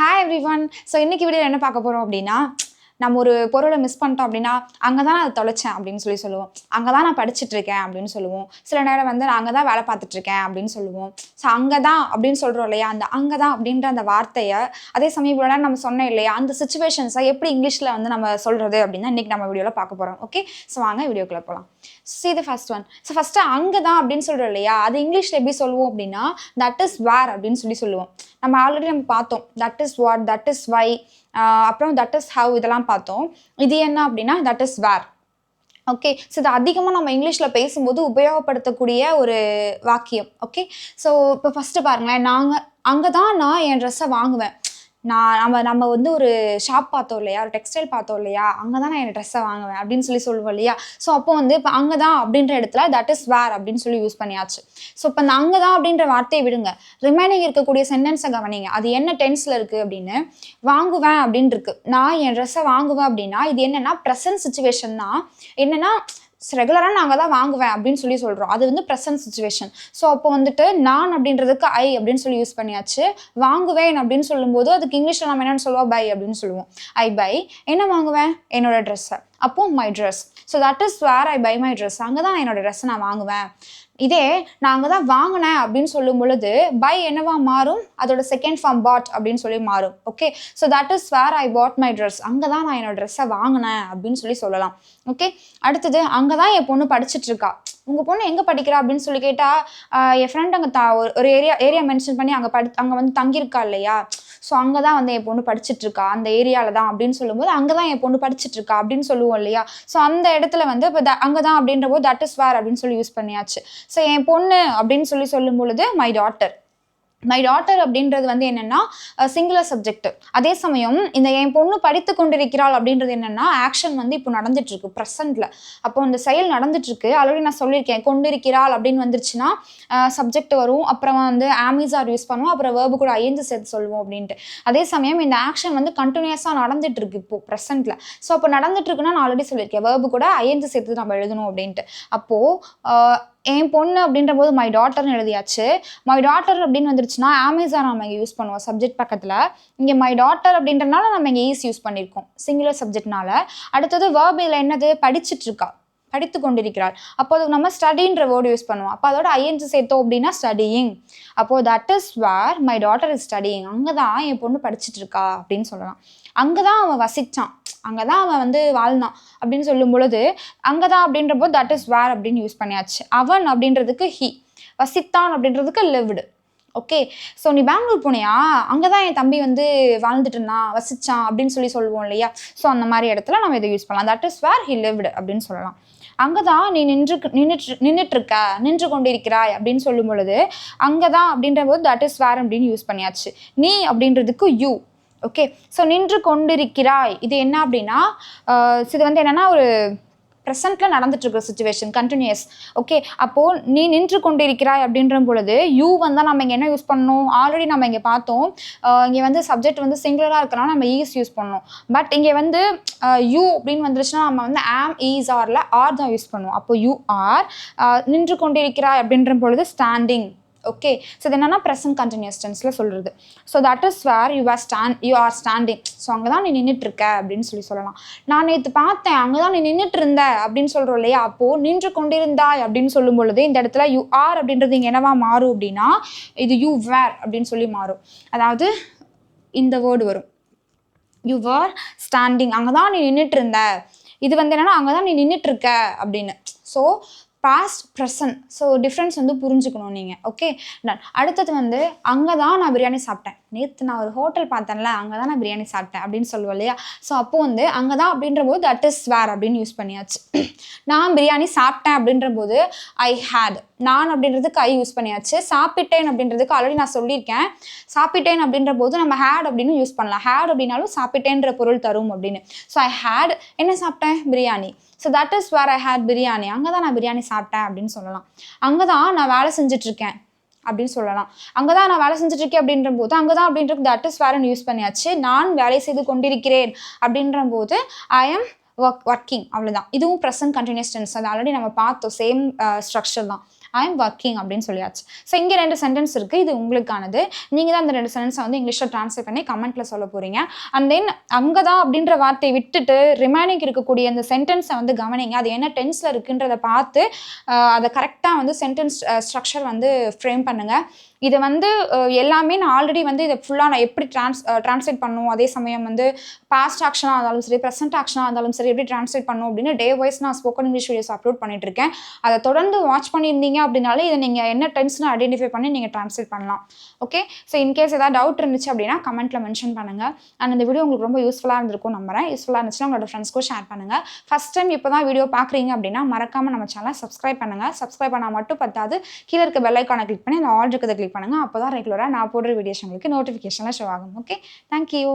Hi everyone. So இன்னைக்கு வீடியோல என்ன பார்க்க போறோம் அப்படினா நம்ம ஒரு பொருளை மிஸ் பண்ணிட்டோம் அப்படினா அங்க தான் நான் தொலைச்சேன் அப்படினு சொல்லுவோம். அங்க தான் நான் படிச்சிட்டு இருக்கேன் அப்படினு சொல்லுவோம். சில நேரம் வந்து நான் அங்க தான் வேலை பார்த்துட்டு இருக்கேன் அப்படினு சொல்லுவோம். சோ அங்க தான் அப்படினு சொல்றோம் இல்லையா? அந்த அங்க தான் அப்படின்ற அந்த வார்த்தையை அதே சமயத்துல நம்ம சொன்னேன் இல்லையா? அந்த சிச்சுவேஷன்ஸை எப்படி இங்கிலீஷ்ல வந்து நம்ம சொல்றது அப்படினா இன்னைக்கு நம்ம வீடியோல பார்க்க போறோம். ஓகே? சோ வாங்க வீடியோக்குள்ள போலாம். See the first one. So first அங்க தான் அப்படினு சொல்றோம் இல்லையா? அது இங்கிலீஷ்ல எப்படி சொல்லுவோம் அப்படினா thatiswhere அப்படினு சொல்லுவோம். நம்ம ஆல்ரெடி நம்ம பார்த்தோம். thatiswhat, thatiswhy, அப்புறம் that is how இதெல்லாம் பார்த்தோம். இது என்ன அப்படின்னா thatiswhere. ஓகே, ஸோ இது அதிகமாக நம்ம இங்கிலீஷில் பேசும்போது உபயோகப்படுத்தக்கூடிய ஒரு வாக்கியம். ஓகே, ஸோ இப்போ ஃபஸ்ட்டு பாருங்களேன், அங்கே தான் நான் என் ட்ரெஸ்ஸை வாங்குவேன். நம்ம வந்து ஒரு ஷாப் பார்த்தோம் இல்லையா, ஒரு டெக்ஸ்டைல் பார்த்தோம் இல்லையா, அங்கே தான் நான் என் ட்ரெஸ்ஸை வாங்குவேன் அப்படின்னு சொல்லுவோம் இல்லையா. ஸோ அப்போ வந்து இப்போ அங்கே தான் அப்படின்ற இடத்துல thatiswhere அப்படின்னு யூஸ் பண்ணியாச்சு. ஸோ இப்போ இந்த அங்கே தான் அப்படின்ற வார்த்தையை விடுங்க, ரிமைனிங் இருக்கக்கூடிய சென்டென்ஸை கவனிங்க. அது என்ன டென்ஸில் இருக்குது அப்படின்னு, வாங்குவேன் அப்படின்னு இருக்கு. நான் என் ட்ரெஸ்ஸை வாங்குவேன் அப்படின்னா இது என்னென்னா ப்ரெசன்ட் சிச்சுவேஷன் தான். என்னென்னா ரெகுலராக நான் அங்கே தான் வாங்குவேன் அப்படின்னு சொல்கிறோம். அது வந்து ப்ரெசன்ட் சிச்சுவேஷன். ஸோ அப்போ வந்துட்டு நான் அப்படின்றதுக்கு ஐ அப்படின்னு யூஸ் பண்ணியாச்சு. வாங்குவேன் அப்படின்னு சொல்லும்போது அதுக்கு இங்கிலீஷில் நம்ம என்னென்னு சொல்லுவோம், பை அப்படின்னு சொல்லுவோம். ஐ பை என்ன வாங்குவேன், என்னோட ட்ரெஸ்ஸை. அப்போ my dress. So thatiswhere I buy my dress. அங்கே தான் என்னோட ட்ரெஸ்ஸை நான் வாங்குவேன். இதே நான் அங்கே தான் வாங்கினேன் அப்படின்னு சொல்லும் பொழுது பை என்னவா மாறும், அதோட செகண்ட் ஃபார்ம் பாட் அப்படின்னு மாறும். Okay, so thatiswhere I bought my dress. அங்கே தான் நான் என்னோட ட்ரெஸ்ஸை வாங்கினேன் அப்படின்னு சொல்லலாம். ஓகே, அடுத்தது அங்கே தான் என் பொண்ணு படிச்சுட்டு இருக்கா. உங்கள் பொண்ணு எங்கே படிக்கிறா அப்படின்னு கேட்டால் என் ஃப்ரெண்ட் அங்கே ஒரு ஏரியா மென்ஷன் பண்ணி அங்கே வந்து தங்கியிருக்கா இல்லையா. ஸோ அங்கே தான் வந்து என் பொண்ணு படிச்சுட்டு இருக்கா, அந்த ஏரியாவில் தான் அப்படின்னு சொல்லும்போது அங்கே தான் என் பொண்ணு படிச்சுட்டு இருக்கா அப்படின்னு சொல்லுவோம் இல்லையா. ஸோ அந்த இடத்துல வந்து இப்போ அங்கே தான் அப்படின்ற போது thatiswhere அப்படின்னு யூஸ் பண்ணியாச்சு. ஸோ என் பொண்ணு அப்படின்னு சொல்லும் பொழுது மை டாட்டர். மை டாட்டர் அப்படின்றது வந்து என்னென்னா சிங்குலர் சப்ஜெக்ட். அதே சமயம் இந்த என் பொண்ணு படித்து கொண்டிருக்கிறாள் அப்படின்றது என்னென்னா ஆக்ஷன் வந்து இப்போ நடந்துட்டுருக்கு ப்ரெசென்ட்டில். அப்போ இந்த செயல் நடந்துட்டுருக்கு. ஆல்ரெடி நான் சொல்லியிருக்கேன், கொண்டிருக்கிறாள் அப்படின்னு வந்துருச்சுன்னா சப்ஜெக்ட் வரும், அப்புறம் வந்து ஆமிஸார் யூஸ் பண்ணுவோம், அப்புறம் வேர்பு கூட ஐந்து சேர்த்து சொல்லுவோம் அப்படின்ட்டு. அதே சமயம் இந்த ஆக்ஷன் வந்து கண்டினியூஸாக நடந்துட்டுருக்கு இப்போது ப்ரெசென்ட்டில். ஸோ அப்போ நடந்துட்டுருக்குன்னா நான் ஆல்ரெடி சொல்லியிருக்கேன், வேர்பு கூட ஐந்து சேர்த்து நம்ம எழுதணும் அப்படின்ட்டு. அப்போது என் பொண்ணு அப்படின்ற போது மை டாட்டர்னு எழுதியாச்சு. மை டாட்டர் அப்படின்னு வந்துருச்சுன்னா ஆமேசான் நம்ம இங்கே யூஸ் பண்ணுவோம் சப்ஜெக்ட் பக்கத்தில். இங்கே மை டாட்டர் அப்படின்றனால நம்ம இங்கே ஈஸ் யூஸ் பண்ணியிருக்கோம் சிங்குலர் சப்ஜெக்ட்னால. அடுத்தது வேர்ப் இதில் என்னது, படிச்சுட்டு இருக்கா, படித்து கொண்டிருக்கிறாள். அப்போ அதுக்கு நம்ம ஸ்டடின்ற வேர்டு யூஸ் பண்ணுவோம். அப்போ அதோட ஐஎன்ஜி சேர்த்தோம் அப்படின்னா ஸ்டடியிங். அப்போது thatiswhere my daughter is studying. அங்கே தான் என் பொண்ணு படிச்சுட்டு இருக்கா அப்படின்னு சொல்லலாம். அங்கே தான் அவன் வசித்தான், அங்கே தான் அவன் வந்து வாழ்ந்தான் அப்படின்னு சொல்லும் பொழுது அங்கே தான் அப்படின்றப்போ thatiswhere அப்படின்னு யூஸ் பண்ணியாச்சு. அவன் அப்படின்றதுக்கு ஹி, வசித்தான் அப்படின்றதுக்கு lived. ஓகே, ஸோ நீ பெங்களூர் போனியா, அங்கே தான் என் தம்பி வந்து வாழ்ந்துட்டு இருந்தான், வசிச்சான் அப்படின்னு சொல்லுவோம் இல்லையா. ஸோ அந்த மாதிரி இடத்துல நம்ம இதை யூஸ் பண்ணலாம். thatiswhere he lived அப்படின்னு சொல்லலாம். அங்கே தான் நீ நின்றுட்டுருக்க, நின்று கொண்டிருக்கிறாய் அப்படின்னு சொல்லும் பொழுது அங்கே தான் அப்படின்ற போது thatiswhere அப்படின்னு யூஸ் பண்ணியாச்சு. நீ அப்படின்றதுக்கு யூ. ஓகே, ஸோ நின்று கொண்டிருக்கிறாய் இது என்ன அப்படின்னா இது வந்து என்னென்னா ஒரு ப்ரெசென்ட்டில் நடந்துட்டுருக்க சுச்சுவேஷன், கண்டினியூஸ். ஓகே, அப்போது நீ நின்று கொண்டிருக்கிறாய் அப்படின்ற பொழுது யூ வந்தால் நம்ம இங்கே என்ன யூஸ் பண்ணணும், ஆல்ரெடி நம்ம இங்கே பார்த்தோம். இங்கே வந்து சப்ஜெக்ட் வந்து சிங்குலராக இருக்கிறனால நம்ம ஈஸ் யூஸ் பண்ணோம். பட் இங்கே வந்து யூ அப்படின்னு வந்துருச்சுன்னா நம்ம வந்து ஆம் ஈஸ் ஆரில் ஆர் தான் யூஸ் பண்ணுவோம். அப்போ யூ ஆர் நின்று கொண்டிருக்கிறாய் அப்படின்ற பொழுது ஸ்டாண்டிங். ஓகே, ஸோ இது என்னென்னா ப்ரெசன்ட் கண்டினியூஸ் டென்ஸில் சொல்கிறது. So thatiswhere you are standing. So அங்கே தான் நீ நின்றுட்டுருக்க அப்படின்னு சொல்லலாம். நான் நேற்று பார்த்தேன், அங்கே தான் நீ நின்றுட்டு இருந்த அப்படின்னு சொல்கிறோம் இல்லையா. அப்போது நின்று கொண்டிருந்தாய் அப்படின்னு சொல்லும் பொழுது இந்த இடத்துல யூ ஆர் அப்படின்றது இங்கே என்னவா மாறும் அப்படின்னா இது யூ வேர் அப்படின்னு மாறும். அதாவது இந்த வேர்டு வரும், யூ வேர் ஸ்டாண்டிங். அங்கே தான் நீ நின்றுட்டு இருந்த. இது வந்து என்னென்னா அங்கே தான் நீ நின்றுட்டுருக்க அப்படின்னு. So past present. So difference வந்து புரிஞ்சுக்கணும் நீங்கள். Okay, done. அடுத்தது வந்து அங்கே தான் நான் பிரியாணி சாப்பிட்டேன். நேற்று நான் ஒரு ஹோட்டல் பார்த்தேன்ல, அங்கே தான் நான் பிரியாணி சாப்பிட்டேன் அப்படின்னு சொல்லுவோம் இல்லையா. ஸோ அப்போது வந்து அங்கே தான் அப்படின்ற போது thatiswhere அப்படின்னு யூஸ் பண்ணியாச்சு. நான் பிரியாணி சாப்பிட்டேன் அப்படின்ற போது ஐ ஹேட். நான் அப்படின்றதுக்கு ஐ யூஸ் பண்ணியாச்சு. சாப்பிட்டேன் அப்படின்றதுக்கு ஆல்ரெடி நான் சொல்லியிருக்கேன், சாப்பிட்டேன் அப்படின்ற போது நம்ம ஹேட் அப்படின்னு யூஸ் பண்ணலாம். ஹேட் அப்படின்னாலும் சாப்பிட்டேன்ற பொருள் தரும் அப்படின்னு. ஸோ ஐ ஹேட் என்ன சாப்பிட்டேன், biryani. So thatiswhere I had biryani. அங்கே தான் நான் பிரியாணி சாப்பிட்டேன் அப்படின்னு சொல்லலாம். அங்கே தான் நான் வேலை செஞ்சிட்ருக்கேன் அப்படின்னு சொல்லலாம். அங்கே தான் நான் வேலை செஞ்சுட்ருக்கேன் அப்படின்ற போது அங்கே தான் அப்படின்றது thatiswhere யூஸ் பண்ணியாச்சு. நான் வேலை செய்து கொண்டிருக்கிறேன் அப்படின்ற போது ஐ எம் ஒர்க்கிங். அவ்வளோதான். இதுவும் ப்ரெசன்ட் கண்டினியூஸ் டென்ஸ். அது ஆல்ரெடி நம்ம பார்த்தோம், சேம் ஸ்ட்ரக்சர் தான். ஐ எம் ஒர்க்கிங் அப்படின்னு சொல்லியாச்சு. ஸோ இங்கே 2 சென்டென்ஸ் இருக்குது, இது உங்களுக்கானது. நீங்கள் தான் அந்த 2 சென்டென்ஸை வந்து இங்கிலீஷில் ட்ரான்ஸ்லேட் பண்ணி கமெண்ட்டில் சொல்ல போகிறீங்க. அண்ட் தென் அங்கே தான் அப்படின்ற வார்த்தையை விட்டுட்டு ரிமைனிங் இருக்கக்கூடிய அந்த சென்டென்ஸை வந்து கவனிங்க. அது என்ன டென்ஸில் இருக்குன்றதை பார்த்து அதை கரெக்டாக வந்து சென்டென்ஸ் ஸ்ட்ரக்சர் வந்து ஃப்ரேம் பண்ணுங்கள். இதை வந்து எல்லாமே நான் ஆல்ரெடி வந்து இதை ஃபுல்லாக நான் எப்படி ட்ரான்ஸ்லேட் பண்ணும், அதே சமயம் வந்து பாஸ்ட் ஆக்ஷனாக இருந்தாலும் சரி, ப்ரெசென்ட் ஆக்ஷனாக இருந்தாலும் சரி, எப்படி ட்ரான்ஸ்லேட் பண்ணும் அப்படின்னு டே வைஸ் நான் ஸ்போக்கன் இங்கிலீஷ் வீடியோஸ் அப்லோட் பண்ணிட்டு இருக்கேன். அதை தொடர்ந்து வாட்ச் பண்ணியிருந்தீங்க அப்படின்னாலே இதை நீங்கள் என்ன டென்ஸ்னு ஐடென்டிஃபை பண்ணி நீங்கள் ட்ரான்ஸ்லேட் பண்ணலாம். ஓகே, ஸோ இன்கேஸ் ஏதாவது டவுட் இருந்துச்சு அப்படின்னா கமெண்ட்டில் மென்ஷன் பண்ணுங்கள். அண்ட் இந்த வீடியோ உங்களுக்கு ரொம்ப யூஸ்ஃபுல்லாக இருந்திருக்கும் நம்புறேன். யூஸ்ஃபுல்லாக இருந்துச்சுன்னா உங்களோட ஃப்ரெண்ட்ஸ்க்கும் ஷேர் பண்ணுங்கள். ஃபஸ்ட் டைம் இப்போ தான் வீடியோ பார்க்குறீங்க அப்படின்னா மறக்காமல் நம்ம சேனலை சப்ஸ்கிரைப் பண்ணுங்கள். சப்ஸ்கிரைப் பண்ணால் மட்டும் பத்தாது, கீழே இருக்க பெல் ஐக்கானை கிளிக் பண்ணி அந்த ஆல் இருக்கிறத கிளிக் பண்ணுங்கள். அப்போ தான் ரெகுலராக நான் போடுற வீடியோஸ் உங்களுக்கு நோட்டிஃபிகேஷனில் ஷோ ஆகும். Okay, thank you.